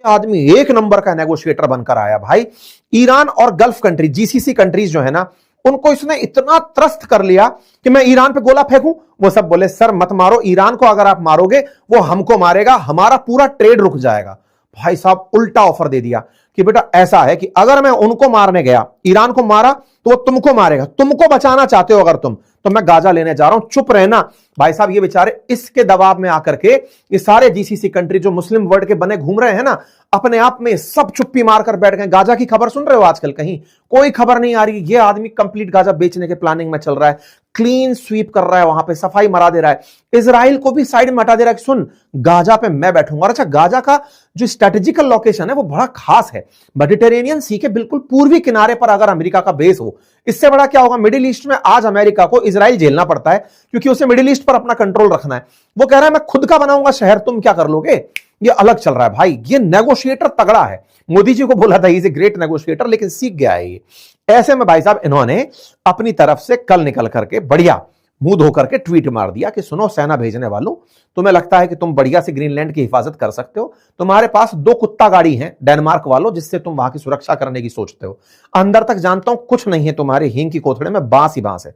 आदमी एक नंबर का नेगोशिएटर बनकर आया भाई। ईरान और गल्फ कंट्री, जीसीसी कंट्रीज जो है ना, उनको इसने इतना त्रस्त कर लिया कि मैं ईरान पे गोला फेंकूं। वो सब बोले सर मत मारो, ईरान को अगर आप मारोगे वो हमको मारेगा, हमारा पूरा ट्रेड रुक जाएगा। भाई साहब उल्टा ऑफर दे दिया कि बेटा ऐसा है कि अगर मैं उनको मारने गया, ईरान को मारा, तो वो तुमको मारेगा, तुमको बचाना चाहते हो अगर तुम, तो मैं गाजा लेने जा रहा हूं, चुप रहना। भाई साहब ये बेचारे इसके दबाव में आकर के ये सारे जीसीसी कंट्री जो मुस्लिम वर्ल्ड के बने घूम रहे हैं ना, अपने आप में सब चुप्पी मारकर बैठ गए। गाजा की खबर सुन रहे हो आजकल? कहीं कोई खबर नहीं आ रही। ये आदमी कंप्लीट गाजा बेचने के प्लानिंग में चल रहा है, क्लीन स्वीप कर रहा है, वहां पे सफाई मरा दे रहा है, इजराइल को भी साइड में हटा दे रहा है कि सुन गाजा पे मैं बैठूंगा। और अच्छा, गाजा का जो स्ट्रेटेजिकल लोकेशन है वो बड़ा खास है, मेडिटेरेनियन सी के बिल्कुल पूर्वी किनारे पर अगर अमेरिका का बेस हो, इससे बड़ा क्या होगा। मिडिल ईस्ट में आज अमेरिका को इजराइल झेलना पड़ता है क्योंकि उसे मिडिल ईस्ट पर अपना कंट्रोल रखना है। वो कह रहा है मैं खुद का बनाऊंगा शहर, तुम क्या कर लोगे। ये अलग चल रहा है भाई। ये नेगोशिएटर तगड़ा है। मोदी जी को बोला था इज ए ग्रेट नेगोशिएटर, लेकिन सीख गया है ये। ऐसे में भाई साहब इन्होंने अपनी तरफ से कल निकल करके बढ़िया मुंह धो करके ट्वीट मार दिया कि सुनो सेना भेजने वालों, तुम्हें लगता है कि तुम बढ़िया से ग्रीनलैंड की हिफाजत कर सकते हो, तुम्हारे पास 2 कुत्ता गाड़ी हैं डेनमार्क वालों, जिससे तुम वहां की सुरक्षा करने की सोचते हो। अंदर तक जानता हूं कुछ नहीं है, तुम्हारे हींग की कोथड़े में बांस ही बांस है।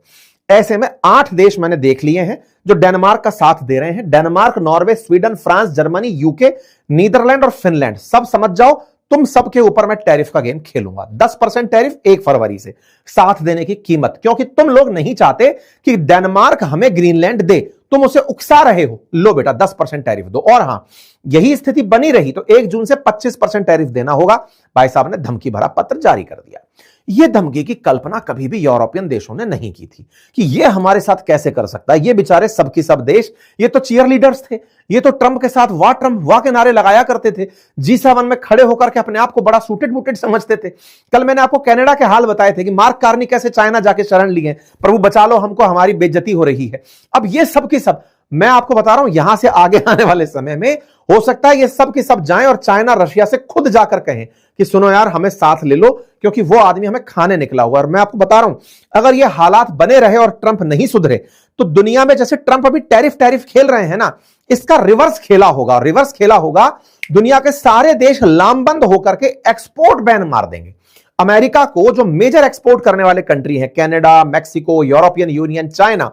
ऐसे में 8 देश मैंने देख लिए हैं जो डेनमार्क का साथ दे रहे हैं। Denmark, Norway, Sweden, France, Germany, UK, Netherland और फिनलैंड। सब समझ जाओ तुम सबके ऊपर मैं टैरिफ का गेम खेलूंगा। 10% टैरिफ 1 फरवरी से, साथ देने की कीमत, क्योंकि तुम लोग नहीं चाहते कि डेनमार्क हमें ग्रीनलैंड दे, तुम उसे उकसा रहे हो। लो बेटा 10% टैरिफ दो। और हां, यही स्थिति बनी रही तो 1 जून से 25% टैरिफ देना होगा। भाई साहब ने धमकी भरा पत्र जारी कर दिया। यह धमकी की कल्पना कभी भी यूरोपियन देशों ने नहीं की थी कि यह हमारे साथ कैसे कर सकता है। ये बेचारे सबके सब देश, ये तो चीयर लीडर्स थे, ये तो ट्रंप के साथ वाह ट्रंप वाह के नारे लगाया करते थे। G7 में खड़े होकर के अपने आप को बड़ा सूटेड बूटेड समझते थे। कल मैंने आपको कनाडा के हाल बताए थे कि मार्क कार्नी कैसे चाइना जाके शरण लिए, प्रभु बचा लो हमको, हमारी बेइज्जती हो रही है। अब ये सब की सब मैं आपको बता रहा हूं, यहां से आगे आने वाले समय में हो सकता है ये सब के सब जाएं और चाइना रशिया से खुद जाकर कहें कि सुनो यार हमें साथ ले लो, क्योंकि वो आदमी हमें खाने निकला हुआ। और मैं आपको बता रहा हूं, अगर ये हालात बने रहे और ट्रंप नहीं सुधरे तो दुनिया में जैसे ट्रंप अभी टैरिफ खेल रहे हैं ना, इसका रिवर्स खेला होगा। रिवर्स खेला होगा, दुनिया के सारे देश लामबंद होकर के एक्सपोर्ट बैन मार देंगे। अमेरिका को जो मेजर एक्सपोर्ट करने वाले कंट्री है, Canada, Mexico, European union, China,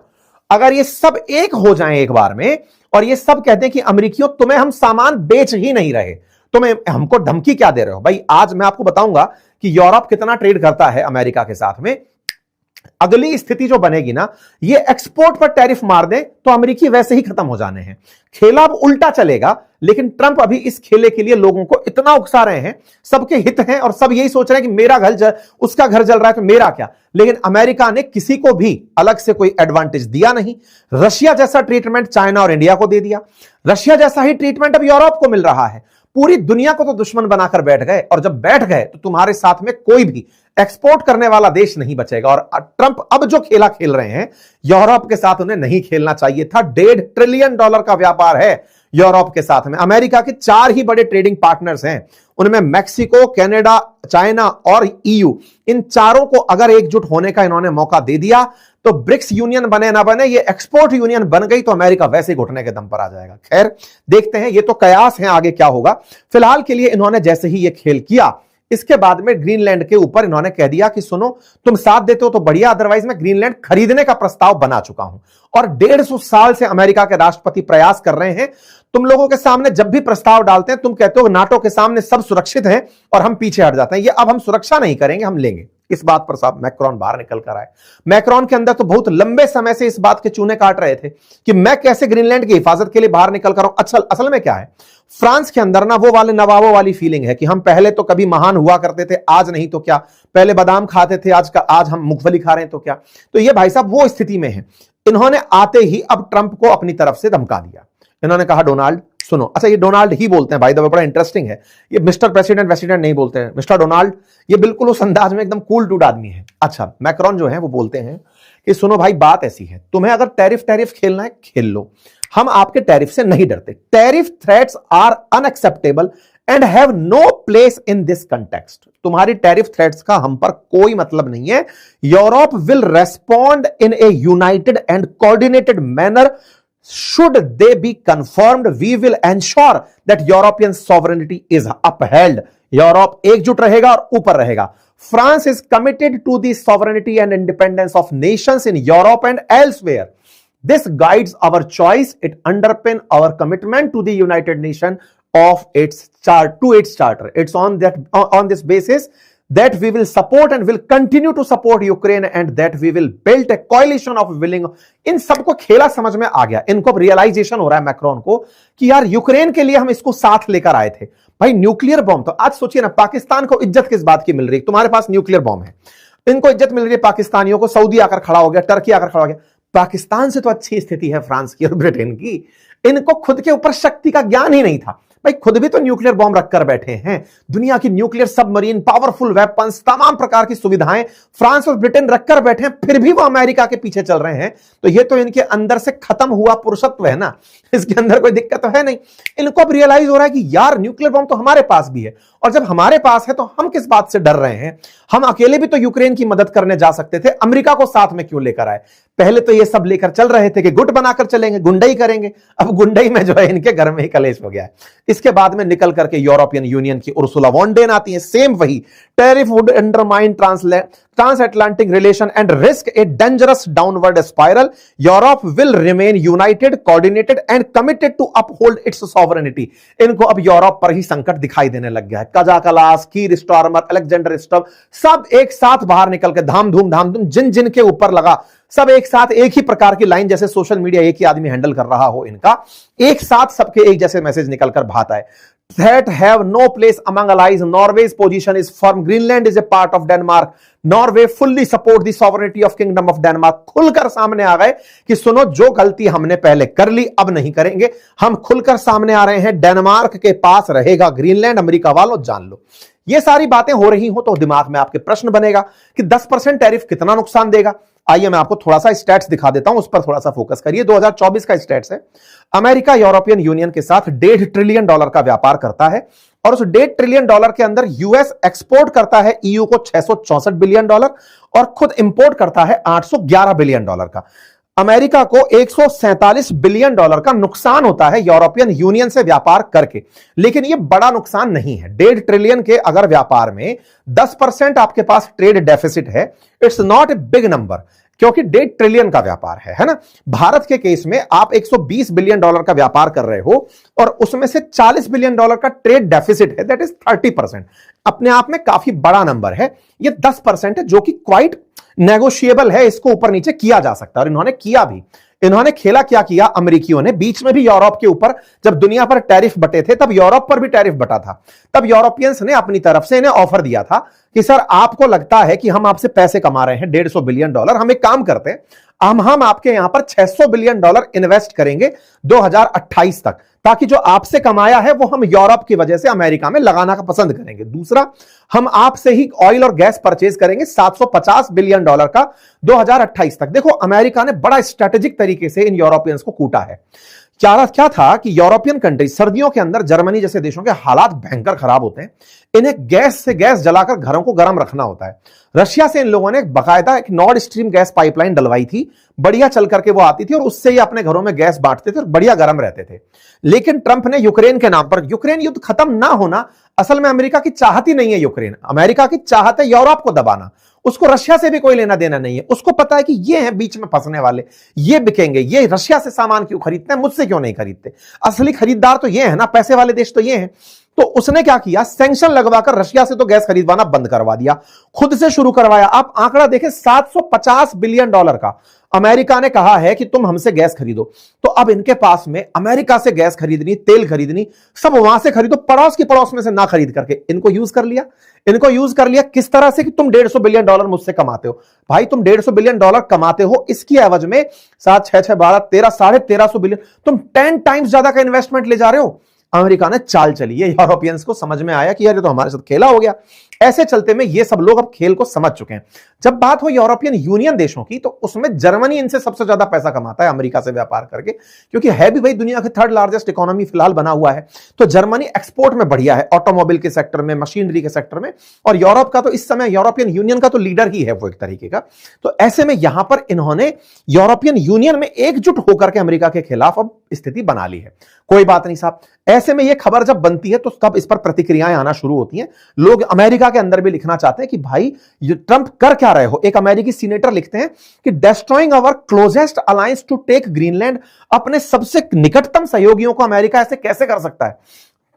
अगर ये सब एक हो जाएं एक बार में और ये सब कहते हैं कि अमेरिकियों तुम्हें हम सामान बेच ही नहीं रहे, तुम्हें हमको धमकी क्या दे रहे हो। भाई आज मैं आपको बताऊंगा कि यूरोप कितना ट्रेड करता है अमेरिका के साथ में। अगली स्थिति जो बनेगी ना, ये एक्सपोर्ट पर टैरिफ मार दे तो अमेरिकी वैसे ही खत्म हो जाने हैं। खेला अब उल्टा चलेगा, लेकिन ट्रंप अभी इस खेले के लिए लोगों को इतना उकसा रहे हैं, सबके हित हैं और सब यही सोच रहे हैं कि मेरा घर उसका घर जल रहा है तो मेरा क्या। लेकिन अमेरिका ने किसी को भी अलग से कोई एडवांटेज दिया नहीं। रशिया जैसा ट्रीटमेंट चाइना और इंडिया को दे दिया, रशिया जैसा ही ट्रीटमेंट अब यूरोप को मिल रहा है। पूरी दुनिया को तो दुश्मन बनाकर बैठ गए, और जब बैठ गए तो तुम्हारे साथ में कोई भी एक्सपोर्ट करने वाला देश नहीं बचेगा। और ट्रंप अब जो खेला खेल रहे हैं, यूरोप के साथ उन्हें नहीं खेलना चाहिए था। $1.5 ट्रिलियन का व्यापार है यूरोप के साथ में। अमेरिका के 4 ही बड़े ट्रेडिंग पार्टनर्स हैं, उनमें मैक्सिको, कनाडा, चाइना और EU। इन चारों को अगर एकजुट होने का इन्होंने मौका दे दिया तो ब्रिक्स यूनियन बने ना बने, ये एक्सपोर्ट यूनियन बन गई तो अमेरिका वैसे ही घुटने के दम पर आ जाएगा। खैर देखते हैं, ये तो कयास है, आगे क्या होगा। फिलहाल के लिए इन्होंने जैसे ही ये खेल किया, इसके बाद में ग्रीनलैंड के ऊपर इन्होंने कह दिया कि सुनो तुम साथ देते हो तो बढ़िया, अदरवाइज मैं ग्रीनलैंड खरीदने का प्रस्ताव बना चुका हूं। और 150 साल से अमेरिका के राष्ट्रपति प्रयास कर रहे हैं। तुम लोगों के सामने जब भी प्रस्ताव डालते हैं, तुम कहते हो नाटो के सामने सब सुरक्षित हैं और हम पीछे हट जाते हैं। ये अब हम सुरक्षा नहीं करेंगे, हम लेंगे। इस बात पर साहब मैक्रोन बाहर निकल कर आए। मैक्रोन के अंदर तो बहुत लंबे समय से इस बात के चूने काट रहे थे कि मैं कैसे ग्रीनलैंड की हिफाजत के लिए बाहर निकल कर आऊं। असल में क्या है, फ्रांस के अंदर ना वो वाले नवाबों वाली फीलिंग है कि हम पहले तो कभी महान हुआ करते थे, आज नहीं तो क्या। पहले बादाम खाते थे, आज हम मूंगफली खा रहे हैं तो क्या। तो ये भाई साहब वो स्थिति में है। इन्होंने आते ही अब ट्रंप को अपनी तरफ से धमका दिया। इन्होंने कहा डोनाल्ड सुनो। अच्छा, ये डोनाल्ड ही बोलते हैं भाई, बड़ा इंटरेस्टिंग है। ये मिस्टर प्रेसिडेंट वेसिडेंट नहीं बोलते हैं, मिस्टर डोनाल्ड। ये बिल्कुल उस अंदाज में एकदम कूल डूड आदमी है। अच्छा, मैक्रोन जो है वो बोलते हैं कि सुनो भाई, बात ऐसी है, तुम्हें अगर टैरिफ खेलना है खेल लो, हम आपके टैरिफ से नहीं डरते। Tariff threats are unacceptable and have no place in this context. तुम्हारी टैरिफ थ्रेट्स का हम पर कोई मतलब नहीं है। Europe will respond in a united and coordinated manner should they be confirmed, we will ensure that European sovereignty is upheld. Europe एकजुट रहेगा और ऊपर रहेगा. France is committed to the sovereignty and independence of nations in Europe and elsewhere. This guides our choice. It underpins our commitment to the United Nations of its charter. It's on this basis that we will support and will continue to support Ukraine and that we will build a coalition of willing. इन सबको खेला समझ में आ गया. इनको realisation हो रहा है Macron को कि यार यूक्रेन के लिए हम इसको साथ लेकर आए थे. भाई न्यूक्लियर बॉम्ब, तो आज सोचिए ना, पाकिस्तान को इज्जत किस बात की मिल रही है? तुम्हारे पास न्यूक्लियर बॉम्ब है, इनको इज्जत मिल रही है पाकिस्तानियों को. सऊदी आकर खड़ा हो गया, टर्की आकर खड़ा हो गया. पाकिस्तान से तो अच्छी स्थिति है फ्रांस की और ब्रिटेन की. इनको खुद के ऊपर शक्ति का ज्ञान ही नहीं था. भाई खुद भी तो न्यूक्लियर बॉम्ब रखकर बैठे हैं. दुनिया की न्यूक्लियर सबमरीन, पावरफुल वेपन्स, तमाम प्रकार की सुविधाएं फ्रांस और ब्रिटेन रखकर बैठे हैं, फिर भी वो अमेरिका के पीछे चल रहे हैं. तो ये तो इनके अंदर से खत्म हुआ पुरुषत्व है ना, इसके अंदर कोई दिक्कत तो है नहीं. इनको अब रियलाइज हो रहा है कि यार न्यूक्लियर बॉम्ब तो हमारे पास भी है, और जब हमारे पास है तो हम किस बात से डर रहे हैं? हम अकेले भी तो यूक्रेन की मदद करने जा सकते थे, अमेरिका को साथ में क्यों लेकर आए? पहले तो ये सब लेकर चल रहे थे कि गुट बनाकर चलेंगे, गुंडई करेंगे. अब गुंडई में जो है इनके घर में ही कलेश हो गया है. इसके बाद में निकल करके यूरोपियन यूनियन की उर्सुला वॉन डेन आती है. सेम वही, tariff would undermine transatlantic relation and risk a dangerous downward spiral. Europe will remain united, coordinated and committed to uphold its sovereignty. इनको अब यूरोप पर ही संकट दिखाई देने लग गया है. कजाकलास, कीर स्टारमर, अलेक्जेंडर स्टब, सब एक साथ बाहर निकल के धाम धूम जिन जिन के ऊपर लगा, सब एक साथ एक ही प्रकार की लाइन, जैसे सोशल मीडिया एक ही आदमी हैंडल कर रहा हो, इनका एक साथ सबके एक जैसे मैसेज निकलकर भाता है. That have no place among allies. Norway's position is firm. Greenland is a part of Denmark. Norway fully support the sovereignty of Kingdom of Denmark. खुलकर सामने आ गए कि सुनो, जो गलती हमने पहले कर ली अब नहीं करेंगे. हम खुलकर सामने आ रहे हैं, डेनमार्क के पास रहेगा ग्रीनलैंड. अमेरिका वालों जान लो, ये सारी बातें हो रही हो तो दिमाग में आपके प्रश्न बनेगा कि 10% टैरिफ कितना नुकसान देगा. आइए मैं आपको थोड़ा सा स्टैट्स दिखा देता हूं, उस पर थोड़ा सा फोकस करिए. 2024 का स्टैट्स है. अमेरिका यूरोपियन यूनियन के साथ $1.5 ट्रिलियन का व्यापार करता है, और उस $1.5 ट्रिलियन के अंदर यूएस एक्सपोर्ट करता है ईयू को $664 बिलियन और खुद इंपोर्ट करता है $811 बिलियन का. अमेरिका को $147 बिलियन का नुकसान होता है यूरोपियन यूनियन से व्यापार करके. लेकिन यह बड़ा नुकसान नहीं है. $1.5 ट्रिलियन के अगर व्यापार में 10% आपके पास ट्रेड डेफिसिट है, it's not a big number, क्योंकि $1.5 ट्रिलियन का व्यापार है ना. भारत के केस में आप $120 बिलियन का व्यापार कर रहे हो और उसमें से $40 बिलियन का ट्रेड डेफिसिट है, दैट इज 30%. अपने आप में काफी बड़ा नंबर है. ये 10% है जो कि क्वाइट नेगोशिएबल है, इसको ऊपर नीचे किया जा सकता है, और इन्होंने किया भी. इन्होंने खेला क्या किया अमेरिकियों ने, बीच में भी यूरोप के ऊपर जब दुनिया पर टैरिफ बटे थे तब यूरोप पर भी टैरिफ बटा था. तब यूरोपियंस ने अपनी तरफ से इन्हें ऑफर दिया था कि सर आपको लगता है कि हम आपसे पैसे कमा रहे हैं $150 बिलियन, हम एक काम करते हैं, हम आपके यहां पर $600 बिलियन इन्वेस्ट करेंगे 2028 तक, ताकि जो आपसे कमाया है वो हम यूरोप की वजह से अमेरिका में लगाना का पसंद करेंगे. दूसरा, हम आपसे ही ऑयल और गैस परचेज करेंगे $750 बिलियन का 2028 तक. देखो अमेरिका ने बड़ा स्ट्रेटेजिक तरीके से इन यूरोपियंस को कूटा है. क्या था कि यूरोपियन कंट्री, सर्दियों के अंदर जर्मनी जैसे देशों के हालात भयंकर खराब होते हैं, इन्हें गैस से गैस जलाकर घरों को गर्म रखना होता है. रशिया से इन लोगों ने बकायदा एक नॉर्ड स्ट्रीम गैस पाइपलाइन डलवाई थी, बढ़िया चल करके वो आती थी और उससे ही अपने घरों में गैस बांटते थे और बढ़िया गर्म रहते थे. लेकिन ट्रंप ने यूक्रेन के नाम पर, यूक्रेन युद्ध खत्म ना होना असल में अमेरिका की चाहत ही नहीं है. यूक्रेन अमेरिका की चाहत है यूरोप को दबाना. उसको रशिया से भी कोई लेना देना नहीं है. उसको पता है कि ये हैं बीच में फंसने वाले, ये बिकेंगे, ये रशिया से सामान क्यों खरीदते हैं, मुझसे क्यों नहीं खरीदते. असली खरीदार तो ये है ना, पैसे वाले देश तो ये हैं. तो उसने क्या किया, सैंक्शन लगवाकर रशिया से तो गैस खरीदवाना बंद करवा दिया, खुद से शुरू करवाया. आप आंकड़ा देखें, $750 बिलियन का अमेरिका ने कहा है कि तुम हमसे गैस खरीदो. तो अब इनके पास में अमेरिका से गैस खरीदनी, तेल खरीदनी, सब वहां से खरीदो, पड़ोस की पड़ोस में से ना खरीद करके इनको यूज कर लिया. किस तरह से कि तुम $150 बिलियन मुझसे कमाते हो. भाई तुम $150 बिलियन कमाते हो, इसकी एवज में 7, 6, 6, 12, 13, $1350 बिलियन, तुम 10 टाइम्स ज्यादा का इन्वेस्टमेंट ले जा रहे हो. अमेरिका ने चाल चली। ये यूरोपियंस को समझ में आया कि यार ये तो हमारे साथ खेला हो गया। ऐसे चलते में ये सब लोग अब खेल को समझ चुके हैं। जब बात हो यूरोपियन यूनियन देशों की, तो उसमें जर्मनी इनसे सबसे ज्यादा पैसा कमाता है अमेरिका से व्यापार करके, क्योंकि है भी भाई दुनिया की थर्ड लार्जेस्ट इकोनॉमी फिलहाल बना हुआ है। तो जर्मनी एक्सपोर्ट में बढ़िया है, ऑटोमोबाइल के सेक्टर में, मशीनरी के सेक्टर में, और यूरोप का तो इस समय यूरोपियन यूनियन का तो लीडर ही है वो एक तरीके का। तो ऐसे में यहां पर इन्होंने यूरोपियन यूनियन में एकजुट होकर के अमेरिका के खिलाफ अब स्थिति बना ली है। कोई बात नहीं साहब, ऐसे में ये खबर जब बनती है तो तब इस पर प्रतिक्रियाएं आना शुरू होती हैं। लोग अमेरिका के अंदर भी लिखना चाहते हैं कि भाई ये ट्रंप कर क्या रहे हो। एक अमेरिकी सीनेटर लिखते हैं कि destroying our closest alliance to take Greenland, अपने सबसे निकटतम सहयोगियों को अमेरिका ऐसे कैसे कर सकता है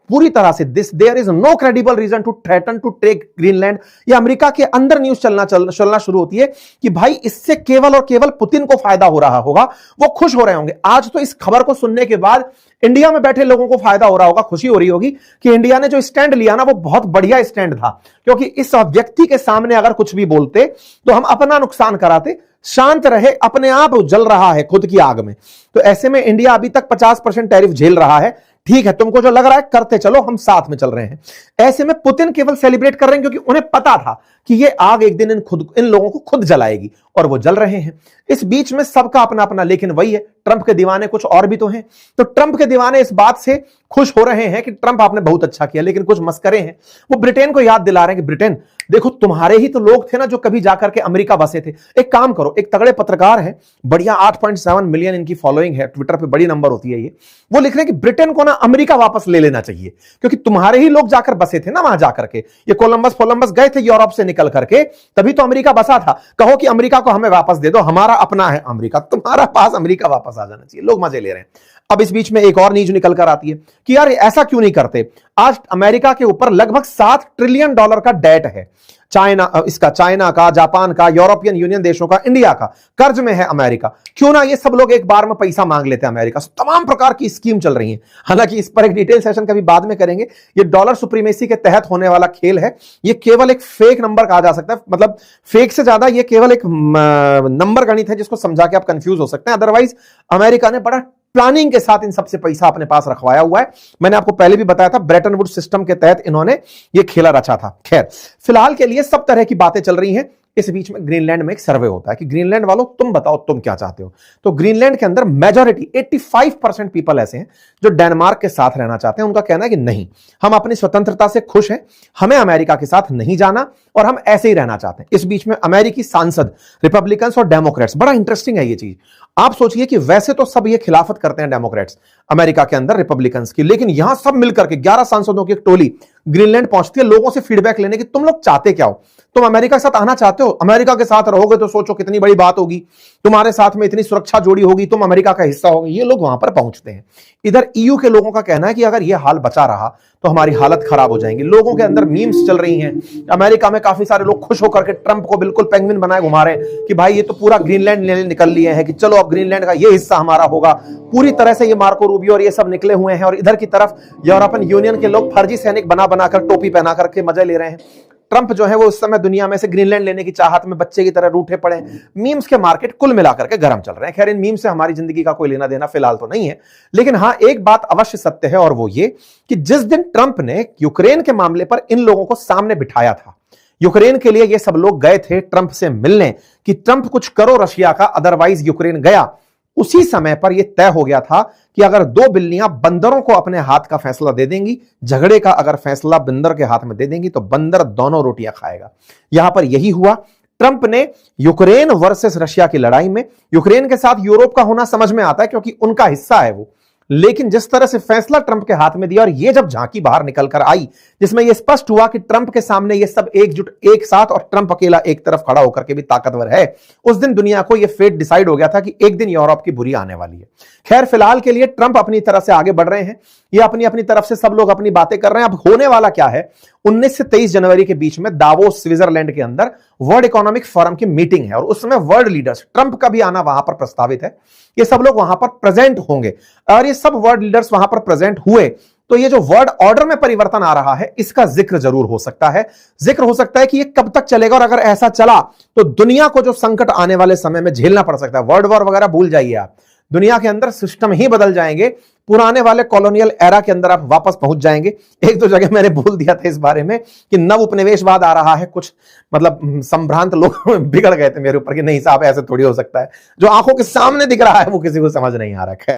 पूरी तरह से। This there is no credible reason to threaten to take Greenland. ये अमेरिका के अंदर न्यूज चलना शुरू होती है कि भाई इससे केवल और केवल पुतिन को फायदा हो रहा होगा, वो खुश हो रहे होंगे। आज तो इस खबर को सुनने के बाद इंडिया में बैठे लोगों को फायदा हो रहा होगा, खुशी हो रही होगी कि इंडिया ने जो स्टैंड लिया ना वो बहुत बढ़िया स्टैंड था, क्योंकि इस व्यक्ति के सामने अगर कुछ भी बोलते तो हम अपना नुकसान कराते। शांत रहे, अपने आप जल रहा है खुद की आग में। तो ऐसे में इंडिया अभी तक 50% टैरिफ झेल रहा है। ठीक है, तुमको जो लग रहा है करते चलो, हम साथ में चल रहे हैं। ऐसे में पुतिन केवल सेलिब्रेट कर रहे हैं क्योंकि उन्हें पता था कि ये आग एक दिन इन लोगों को खुद जलाएगी, और वो जल रहे हैं। इस बीच में सबका अपना अपना, लेकिन वही है, ट्रंप के दीवाने कुछ और भी तो हैं। तो ट्रंप के दीवाने इस बात से खुश हो रहे हैं कि ट्रंप आपने बहुत अच्छा किया, लेकिन कुछ मस्करे हैं। वो ब्रिटेन को याद दिला रहे हैं कि ब्रिटेन देखो तुम्हारे ही तो लोग थे ना जो कभी जाकर के अमेरिका बसे थे। एक काम करो, एक तगड़े पत्रकार है, बढ़िया 8.7 मिलियन इनकी फॉलोइंग है, ट्विटर पे बड़ी नंबर होती है ये। वो लिख रहे हैं कि ब्रिटेन को ना अमेरिका वापस ले लेना चाहिए, क्योंकि तुम्हारे ही लोग जाकर बसे थे ना वहां जाकर के। ये कोलंबस गए थे यूरोप से निकल करके, तभी तो अमेरिका बसा था। कहो कि अमेरिका को हमें वापस दे दो, हमारा अपना है अमेरिका, तुम्हारा पास अमेरिका वापस आ जाना चाहिए। लोग मजे ले रहे हैं। अब इस बीच में एक और न्यूज निकल कर आती है कि यार ऐसा क्यों नहीं करते। आज अमेरिका के ऊपर लगभग $7 ट्रिलियन का डेट है। चाइना का, जापान का, यूरोपियन यूनियन देशों का, इंडिया का कर्ज में है अमेरिका। क्यों ना ये सब लोग एक बार में पैसा मांग लेते हैं अमेरिका से। तमाम प्रकार की स्कीम चल रही है, हालांकि इस पर एक डिटेल सेशन कभी बाद में करेंगे। ये डॉलर सुप्रीमेसी के तहत होने वाला खेल है। ये केवल एक फेक नंबर कहा जा सकता है, मतलब फेक से ज्यादा ये केवल एक नंबर गणित है जिसको समझा के आप कंफ्यूज हो सकते हैं। अदरवाइज अमेरिका ने बड़ा प्लानिंग के साथ इन सबसे पैसा अपने पास रखवाया हुआ है। मैंने आपको पहले भी बताया था, ब्रेटन वुड्स सिस्टम के तहत इन्होंने ये खेला रचा था। खैर, फिलहाल के लिए सब तरह की बातें चल रही हैं। इस बीच में ग्रीनलैंड में एक सर्वे होता है कि ग्रीनलैंड वालों तुम बताओ तुम क्या चाहते हो। तो ग्रीनलैंड के अंदर मेजॉरिटी 85% पीपल ऐसे हैं जो डेनमार्क के साथ रहना चाहते हैं। उनका कहना है कि नहीं, हम अपनी स्वतंत्रता से खुश हैं, हमें अमेरिका के साथ नहीं जाना और हम ऐसे ही रहना चाहते हैं। इस बीच में अमेरिकी सांसद, रिपब्लिकन्स और डेमोक्रेट्स, बड़ा इंटरेस्टिंग है ये चीज। आप सोचिए कि वैसे तो सब ये खिलाफत करते हैं डेमोक्रेट्स अमेरिका के अंदर रिपब्लिकन्स की, लेकिन यहां सब मिलकर के 11 सांसदों की एक टोली ग्रीनलैंड पहुंचती है लोगों से फीडबैक लेने की। तुम लोग चाहते क्या हो? तुम अमेरिका के साथ आना चाहते हो? अमेरिका के साथ रहोगे तो सोचो कितनी बड़ी बात होगी, तुम्हारे साथ में इतनी सुरक्षा जोड़ी होगी, तुम अमेरिका का हिस्सा होगे। ये लोग वहां पर पहुंचते हैं। इधर ईयू के लोगों का कहना है कि अगर यह हाल बचा रहा तो हमारी हालत खराब हो जाएगी। लोगों के अंदर मीम्स चल रही हैं। अमेरिका में काफी सारे लोग खुश होकर के ट्रंप को बिल्कुल पेंगुइन बनाए घुमा रहे हैं कि भाई ये तो पूरा ग्रीनलैंड निकल लिए हैं, कि चलो अब ग्रीनलैंड का ये हिस्सा हमारा होगा। पूरी तरह से ये मार्को रूबियो और ये सब निकले हुए हैं। और इधर की तरफ यूरोपियन यूनियन के लोग फर्जी सैनिक बना बनाकर, टोपी पहना करके मजे ले रहे हैं। ट्रंप जो है वो उस समय दुनिया में से ग्रीनलैंड लेने की चाहत में बच्चे की तरह रूठे पड़े। मीम्स के मार्केट कुल मिलाकर के गर्म चल रहे हैं। खैर, इन मीम्स से हमारी जिंदगी का कोई लेना देना फिलहाल तो नहीं है, लेकिन हां एक बात अवश्य सत्य है, और वो ये कि जिस दिन ट्रंप ने यूक्रेन के मामले पर इन लोगों को सामने बिठाया था, यूक्रेन के लिए ये सब लोग गए थे ट्रंप से मिलने कि ट्रंप कुछ करो रशिया का, अदरवाइज यूक्रेन गया। उसी समय पर यह तय हो गया था कि अगर 2 बिल्लियां बंदरों को अपने हाथ का फैसला दे देंगी, झगड़े का अगर फैसला बंदर के हाथ में दे देंगी, तो बंदर दोनों रोटियां खाएगा। यहां पर यही हुआ। ट्रंप ने यूक्रेन वर्सेस रशिया की लड़ाई में, यूक्रेन के साथ यूरोप का होना समझ में आता है क्योंकि उनका हिस्सा है वो, लेकिन जिस तरह से फैसला ट्रंप के हाथ में दिया और ये जब झांकी बाहर निकल कर आई जिसमें यह स्पष्ट हुआ कि ट्रंप के सामने ये सब एकजुट एक साथ और ट्रंप अकेला एक तरफ खड़ा होकर के भी ताकतवर है, उस दिन दुनिया को यह फेट डिसाइड हो गया था कि एक दिन यूरोप की बुरी आने वाली है। खैर, फिलहाल के लिए ट्रंप अपनी तरफ से आगे बढ़ रहे हैं। ये अपनी अपनी तरफ से सब लोग अपनी बातें कर रहे हैं। अब होने वाला क्या है, 19 से 23 जनवरी के बीच में दावोस स्विट्जरलैंड के अंदर वर्ल्ड इकोनॉमिक फोरम की मीटिंग है और उसमें वर्ल्ड लीडर्स, ट्रंप का भी आना वहां पर प्रस्तावित है। ये सब लोग वहां पर प्रेजेंट होंगे और ये सब वर्ल्ड लीडर्स वहां पर प्रेजेंट हुए तो ये जो वर्ल्ड ऑर्डर में परिवर्तन आ रहा है इसका जिक्र जरूर हो सकता है। जिक्र हो सकता है कि ये कब तक चलेगा और अगर ऐसा चला तो दुनिया को जो संकट आने वाले समय में झेलना पड़ सकता है। वर्ल्ड वॉर वगैरह भूल जाइए आप, दुनिया के अंदर सिस्टम ही बदल जाएंगे, पुराने वाले कॉलोनियल एरा के अंदर आप वापस पहुंच जाएंगे। एक दो जगह मैंने बोल दिया था इस बारे में कि नव उपनिवेशवाद आ रहा है, कुछ मतलब संभ्रांत लोग बिगड़ गए थे मेरे ऊपर कि नहीं साहब ऐसे थोड़ी हो सकता है, जो आंखों के सामने दिख रहा है वो किसी को समझ नहीं आ रहा है।